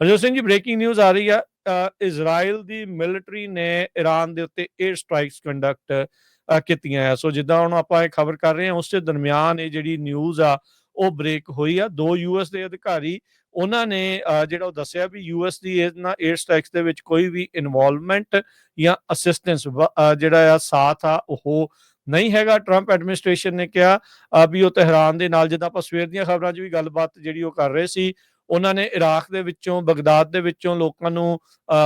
Harjot Singh ji, breaking news ਆ ਰਹੀ ਆ। ਇਜ਼ਰਾਈਲ ਦੀ ਮਿਲਟਰੀ ਨੇ ਈਰਾਨ ਦੇ ਉੱਤੇ 에ਅਰ ਸਟ੍ਰਾਈਕਸ ਕੰਡਕਟ ਕੀਤੀਆਂ ਆ। ਸੋ ਜਿੱਦਾਂ ਹੁਣ ਆਪਾਂ ਇਹ ਖਬਰ ਕਰ ਰਹੇ ਹਾਂ, ਉਸ ਦੇ ਦਰਮਿਆਨ ਇਹ ਜਿਹੜੀ ਨਿਊਜ਼ ਆ ਉਹ ਬ੍ਰੇਕ ਹੋਈ ਆ। 2 ਯੂਐਸ ਦੇ ਅਧਿਕਾਰੀ ਉਹਨਾਂ ਨੇ ਜਿਹੜਾ ਉਹ ਦੱਸਿਆ ਵੀ ਯੂਐਸ ਦੀ ਇਹਨਾਂ 에ਅਰ ਸਟ੍ਰਾਈਕਸ ਦੇ ਵਿੱਚ ਕੋਈ ਵੀ ਇਨਵੋਲਵਮੈਂਟ ਜਾਂ ਅਸਿਸਟੈਂਸ ਜਿਹੜਾ ਆ ਸਾਥ ਆ ਉਹ ਨਹੀਂ ਹੈਗਾ। ਟਰੰਪ ਐਡਮਿਨਿਸਟ੍ਰੇਸ਼ਨ ਨੇ ਕਿਹਾ ਵੀ ਉਹ ਤਹਿਰਾਨ ਦੇ ਨਾਲ, ਜਿੱਦਾਂ ਆਪਾਂ ਸਵੇਰ ਦੀਆਂ ਖਬਰਾਂ 'ਚ ਵੀ ਗੱਲਬਾਤ ਜਿਹੜੀ ਉਹ ਕਰ ਰਹੇ ਸੀ, ਉਹਨਾਂ ਨੇ ਇਰਾਕ ਦੇ ਵਿੱਚੋਂ, ਬਗਦਾਦ ਦੇ ਵਿੱਚੋਂ ਲੋਕਾਂ ਨੂੰ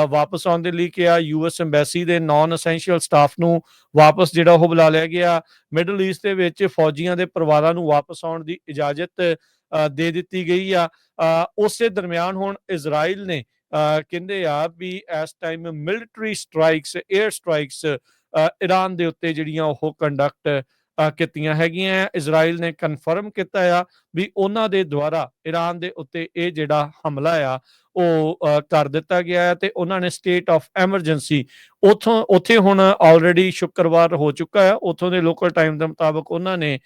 ਵਾਪਸ ਆਉਣ ਦੇ ਲਈ ਕਿਹਾ। ਯੂਐਸ ਐਮਬੈਸੀ ਦੇ ਨਾਨ ਅਸੈਂਸ਼ੀਅਲ ਸਟਾਫ ਨੂੰ ਵਾਪਸ ਜਿਹੜਾ ਉਹ ਬੁਲਾ ਲਿਆ ਗਿਆ। ਮਿਡਲ ਈਸਟ ਦੇ ਵਿੱਚ ਫੌਜੀਆਂ ਦੇ ਪਰਿਵਾਰਾਂ ਨੂੰ ਵਾਪਸ ਆਉਣ ਦੀ ਇਜਾਜ਼ਤ ਦੇ ਦਿੱਤੀ ਗਈ ਆ। ਉਸੇ ਦਰਮਿਆਨ ਹੁਣ ਇਜ਼ਰਾਈਲ ਨੇ ਕਹਿੰਦੇ ਆ ਵੀ ਇਸ time military strikes, air strikes Iran ਦੇ ਉੱਤੇ ਜਿਹੜੀਆਂ ਉਹ ਕੰਡਕਟ ਕੀਤੀਆਂ ਹੈਗੀਆਂ। ਇਜ਼ਰਾਈਲ ਨੇ ਕਨਫਰਮ ਕੀਤਾ ਆ ਵੀ ਉਹਨਾਂ ਦੇ ਦੁਆਰਾ ਈਰਾਨ ਦੇ ਉੱਤੇ ਇਹ ਜਿਹੜਾ ਹਮਲਾ ਆ ਉਹ ਕਰ ਦਿੱਤਾ ਗਿਆ ਹੈ, ਤੇ ਉਹਨਾਂ ਨੇ ਸਟੇਟ ਆਫ ਐਮਰਜੈਂਸੀ ਉੱਥੇ ਹੁਣ ਆਲਰੇਡੀ ਸ਼ੁੱਕਰਵਾਰ ਹੋ ਚੁੱਕਾ ਹੈ। ਉੱਥੋਂ ਦੇ ਲੋਕਲ ਟਾਈਮ ਦੇ ਮੁਤਾਬਕ ਉਹਨਾਂ ਨੇ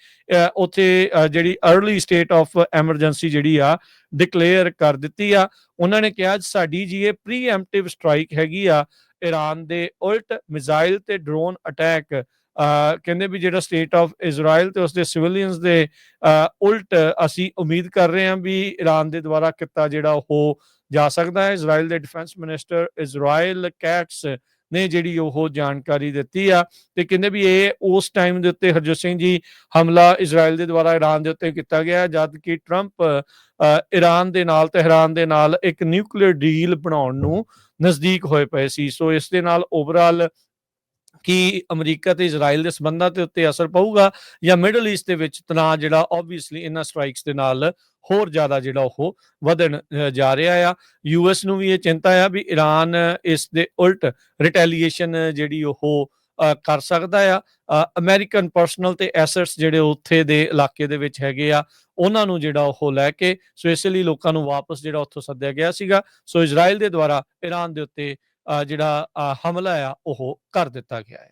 ਉੱਥੇ ਜਿਹੜੀ ਅਰਲੀ ਸਟੇਟ ਆਫ ਐਮਰਜੈਂਸੀ ਜਿਹੜੀ ਆ ਡਿਕਲੇਅਰ ਕਰ ਦਿੱਤੀ ਆ। ਉਹਨਾਂ ਨੇ ਕਿਹਾ ਸਾਡੀ ਜੀ ਇਹ ਪ੍ਰੀਐਮਪਟਿਵ ਸਟ੍ਰਾਈਕ ਹੈਗੀ ਆ ਈਰਾਨ ਦੇ ਉਲਟ ਮਿਜ਼ਾਈਲ ਤੇ ਡਰੋਨ ਅਟੈਕ। ਕਹਿੰਦੇ ਵੀ ਜਿਹੜਾ ਸਟੇਟ ਆਫ ਇਜ਼ਰਾਈਲ ਤੇ ਉਸਦੇ ਸਿਵਿਲੀਅਨਸ ਦੇ ਉਲਟ ਅਸੀਂ ਉਮੀਦ ਕਰ ਰਹੇ ਹਾਂ ਵੀ ਈਰਾਨ ਦੇ ਦੁਆਰਾ ਕੀਤਾ ਜਿਹੜਾ ਉਹ ਜਾ ਸਕਦਾ ਹੈ। ਇਜ਼ਰਾਈਲ ਦੇ ਡਿਫੈਂਸ ਮਿਨਿਸਟਰ ਇਜ਼ਰਾਈਲ ਕੈਟਸ ਨੇ ਜਿਹੜੀ ਉਹ ਜਾਣਕਾਰੀ ਦਿੱਤੀ ਆ, ਤੇ ਕਹਿੰਦੇ ਵੀ ਇਹ ਉਸ ਟਾਈਮ ਦੇ ਉੱਤੇ, ਹਰਜੋਤ ਸਿੰਘ ਜੀ, ਹਮਲਾ ਇਜ਼ਰਾਈਲ ਦੇ ਦੁਆਰਾ ਈਰਾਨ ਦੇ ਉੱਤੇ ਕੀਤਾ ਗਿਆ ਜਦ ਕਿ ਟਰੰਪ ਈਰਾਨ ਦੇ ਨਾਲ, ਤਹਿਰਾਨ ਦੇ ਨਾਲ ਇੱਕ ਨਿਊਕਲੀਅਰ ਡੀਲ ਬਣਾਉਣ ਨੂੰ ਨਜ਼ਦੀਕ ਹੋਏ ਪਏ ਸੀ। ਸੋ ਇਸ ਦੇ ਨਾਲ ਓਵਰਆਲ ਕੀ ਅਮਰੀਕਾ ਤੇ ਇਜ਼ਰਾਈਲ ਦੇ ਸੰਬੰਧਾਂ ਦੇ ਉੱਤੇ ਅਸਰ ਪਊਗਾ, ਜਾਂ ਮਿਡਲ ਈਸਟ ਦੇ ਵਿੱਚ ਤਣਾਅ ਜਿਹੜਾ ਓਬਵੀਅਸਲੀ ਇਹਨਾਂ ਸਟ੍ਰਾਈਕਸ ਦੇ ਨਾਲ ਹੋਰ ਜ਼ਿਆਦਾ ਜਿਹੜਾ ਉਹ ਵਧਣ ਜਾ ਰਿਹਾ ਆ। ਯੂਐਸ ਨੂੰ ਵੀ ਇਹ ਚਿੰਤਾ ਆ ਵੀ ਈਰਾਨ ਇਸ ਦੇ ਉਲਟ ਰਿਟੈਲੀਏਸ਼ਨ ਜਿਹੜੀ ਉਹ ਕਰ ਸਕਦਾ ਆ। ਅਮਰੀਕਨ ਪਰਸਨਲ ਤੇ ਐਸੈਟਸ ਜਿਹੜੇ ਉੱਥੇ ਦੇ ਇਲਾਕੇ ਦੇ ਵਿੱਚ ਹੈਗੇ ਆ, ਉਹਨਾਂ ਨੂੰ ਜਿਹੜਾ ਉਹ ਲੈ ਕੇ, ਸੋ ਇਸ ਲਈ ਲੋਕਾਂ ਨੂੰ ਵਾਪਸ ਜਿਹੜਾ ਉੱਥੋਂ ਸੱਦਿਆ ਗਿਆ ਸੀਗਾ। ਸੋ ਇਜ਼ਰਾਈਲ ਦੇ ਦੁਆਰਾ ਈਰਾਨ ਦੇ ਉੱਤੇ ਜਿਹੜਾ ਹਮਲਾ ਆ ਉਹ ਕਰ ਦਿੱਤਾ ਗਿਆ ਹੈ।